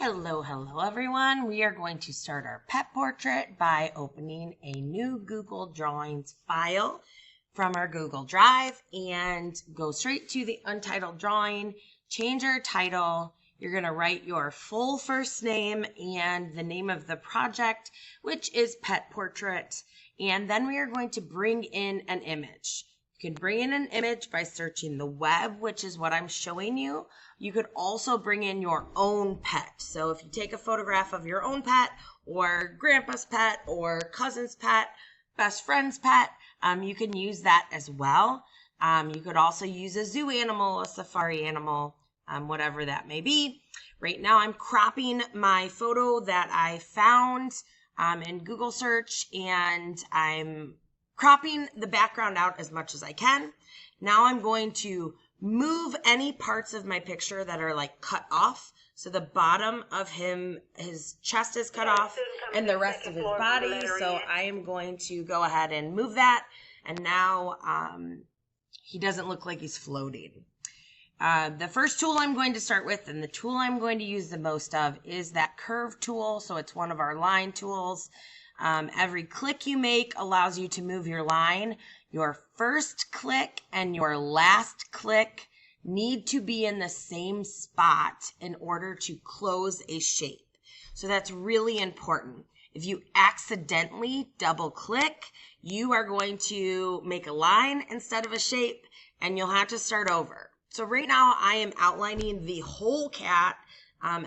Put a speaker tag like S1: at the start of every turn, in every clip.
S1: Hello everyone. We are going to start our pet portrait by opening a new Google Drawings file from our Google Drive and go straight to the untitled drawing, change our title. You're going to write your full first name and the name of the project, which is Pet Portrait. And then we are going to bring in an image. You can bring in an image by searching the web, which is what I'm showing you. You could also bring in your own pet. So if you take a photograph of your own pet or grandpa's pet or cousin's pet, best friend's pet, you can use that as well. You could also use a zoo animal, a safari animal, whatever that may be. Right now I'm cropping my photo that I found in Google search, and I'm cropping the background out as much as I can. Now I'm going to move any parts of my picture that are like cut off. So the bottom of him, his chest is cut off and the rest of his body. So I am going to go ahead and move that. And now he doesn't look like he's floating. The first tool I'm going to start with, and the tool I'm going to use the most of, is that curve tool. So it's one of our line tools. Every click you make allows you to move your line. Your first click and your last click need to be in the same spot in order to close a shape. So that's really important. If you accidentally double click, you are going to make a line instead of a shape, and you'll have to start over. So right now I am outlining the whole cat,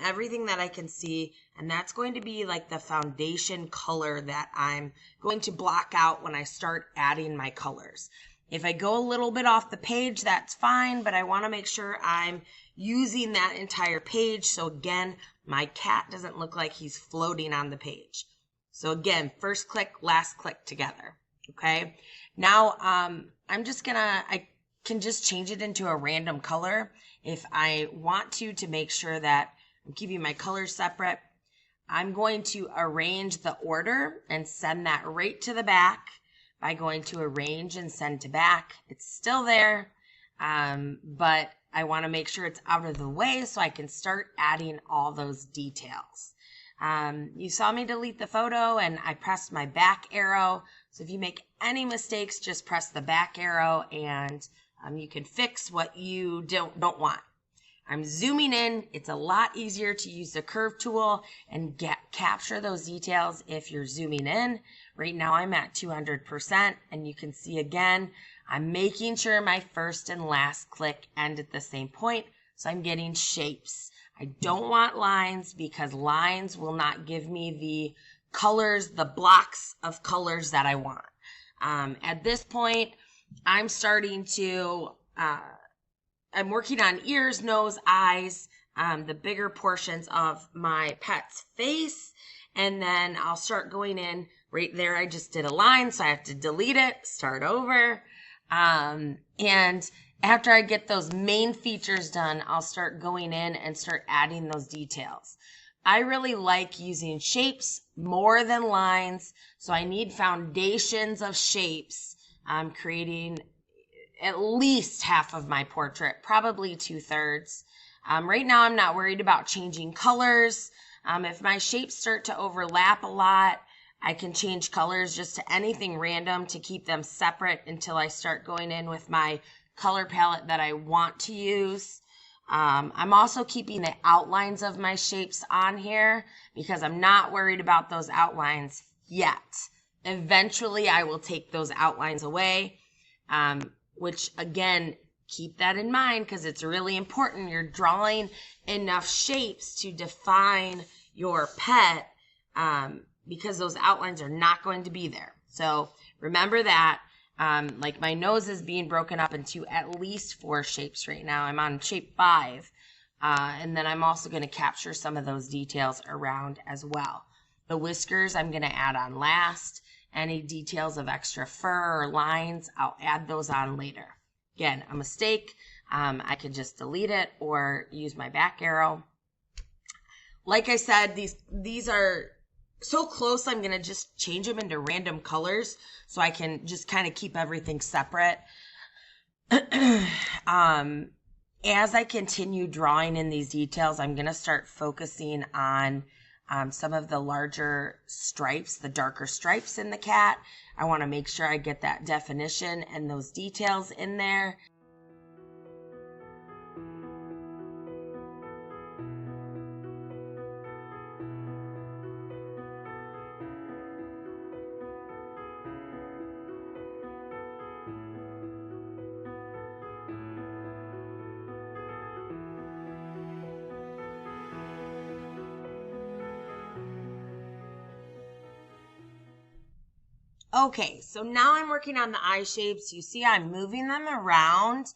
S1: everything that I can see, and that's going to be like the foundation color that I'm going to block out when I start adding my colors. If I go a little bit off the page, that's fine, but I want to make sure I'm using that entire page. So again, my cat doesn't look like he's floating on the page. So again, first click, last click together. Okay. Now, I can just change it into a random color if I want to make sure that I'm keeping my colors separate. I'm going to arrange the order and send that right to the back by going to arrange and send to back. It's still there, but I want to make sure it's out of the way so I can start adding all those details. You saw me delete the photo and I pressed my back arrow. So if you make any mistakes, just press the back arrow and you can fix what you don't want. I'm zooming in. It's a lot easier to use the curve tool and capture those details if you're zooming in. Right now I'm at 200%, and you can see again, I'm making sure my first and last click end at the same point, so I'm getting shapes. I don't want lines because lines will not give me the colors, the blocks of colors that I want. At this point, I'm starting to I'm working on ears, nose, eyes, the bigger portions of my pet's face, and then I'll start going in. Right there, I just did a line, so I have to delete it, start over. And after I get those main features done, I'll start going in and start adding those details. I really like using shapes more than lines, so I need foundations of shapes. I'm creating at least half of my portrait, probably 2/3. Right now, I'm not worried about changing colors. If my shapes start to overlap a lot, I can change colors just to anything random to keep them separate until I start going in with my color palette that I want to use. I'm also keeping the outlines of my shapes on here because I'm not worried about those outlines yet. Eventually, I will take those outlines away. Which again, keep that in mind because it's really important. You're drawing enough shapes to define your pet because those outlines are not going to be there. So remember that. Like my nose is being broken up into at least 4 shapes right now. I'm on shape 5. And then I'm also going to capture some of those details around as well. The whiskers I'm going to add on last. Any details of extra fur or lines, I'll add those on later. Again, a mistake, I can just delete it or use my back arrow. Like I said, these are so close, I'm going to just change them into random colors so I can just kind of keep everything separate. As I continue drawing in these details, I'm going to start focusing on some of the larger stripes, the darker stripes in the cat. I want to make sure I get that definition and those details in there. Okay, so now I'm working on the eye shapes. You see I'm moving them around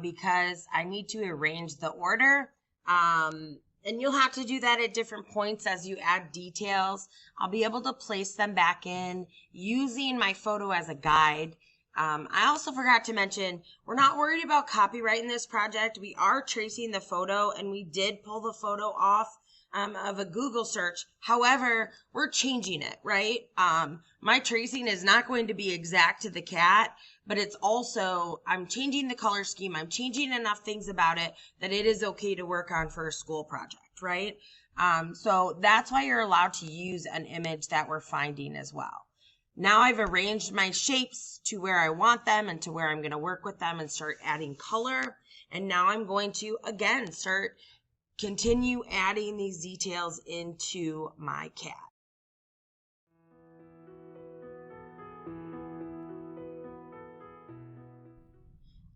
S1: because I need to arrange the order. And you'll have to do that at different points as you add details. I'll be able to place them back in using my photo as a guide. I also forgot to mention, we're not worried about copyright in this project. We are tracing the photo, and we did pull the photo off of a Google search. However, we're changing it, right? My tracing is not going to be exact to the cat, but it's also, I'm changing the color scheme. I'm changing enough things about it that it is okay to work on for a school project, right? So that's why you're allowed to use an image that we're finding as well. Now I've arranged my shapes to where I want them and to where I'm going to work with them and start adding color. And now I'm going to, again, continue adding these details into my cat.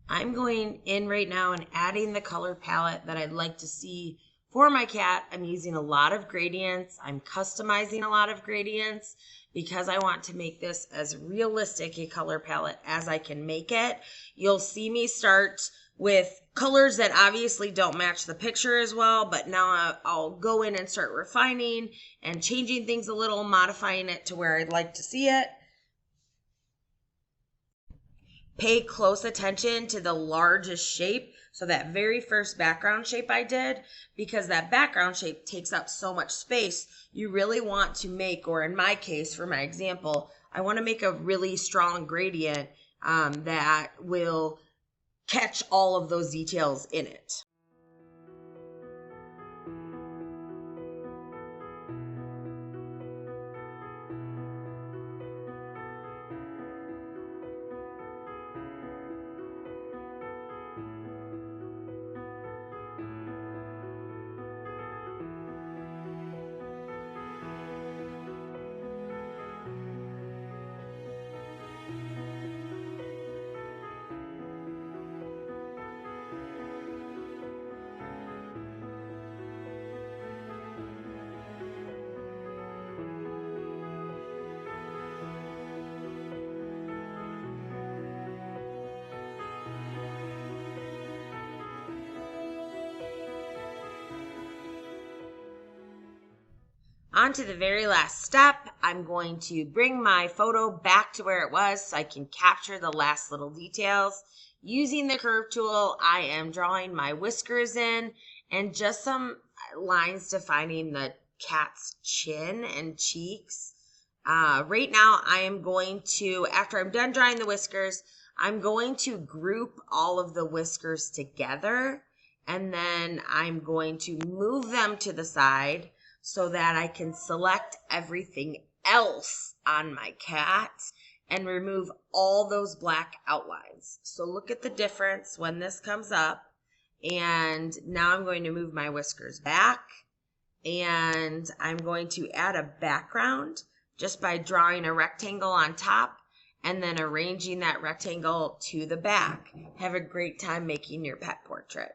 S1: I'm going in right now and adding the color palette that I'd like to see for my cat. I'm using a lot of gradients. I'm customizing a lot of gradients because I want to make this as realistic a color palette as I can make it. You'll see me start with colors that obviously don't match the picture as well, but now I'll go in and start refining and changing things a little, modifying it to where I'd like to see it. Pay close attention to the largest shape, so that very first background shape I did, because that background shape takes up so much space. You really want to make, or in my case, for my example, I want to make a really strong gradient that will catch all of those details in it. On to the very last step, I'm going to bring my photo back to where it was so I can capture the last little details. Using the curve tool, I am drawing my whiskers in and just some lines defining the cat's chin and cheeks. Right now, I am going to, after I'm done drawing the whiskers, I'm going to group all of the whiskers together, and then I'm going to move them to the side so that I can select everything else on my cat and remove all those black outlines. So look at the difference when this comes up. And now I'm going to move my whiskers back, and I'm going to add a background just by drawing a rectangle on top and then arranging that rectangle to the back. Have a great time making your pet portrait.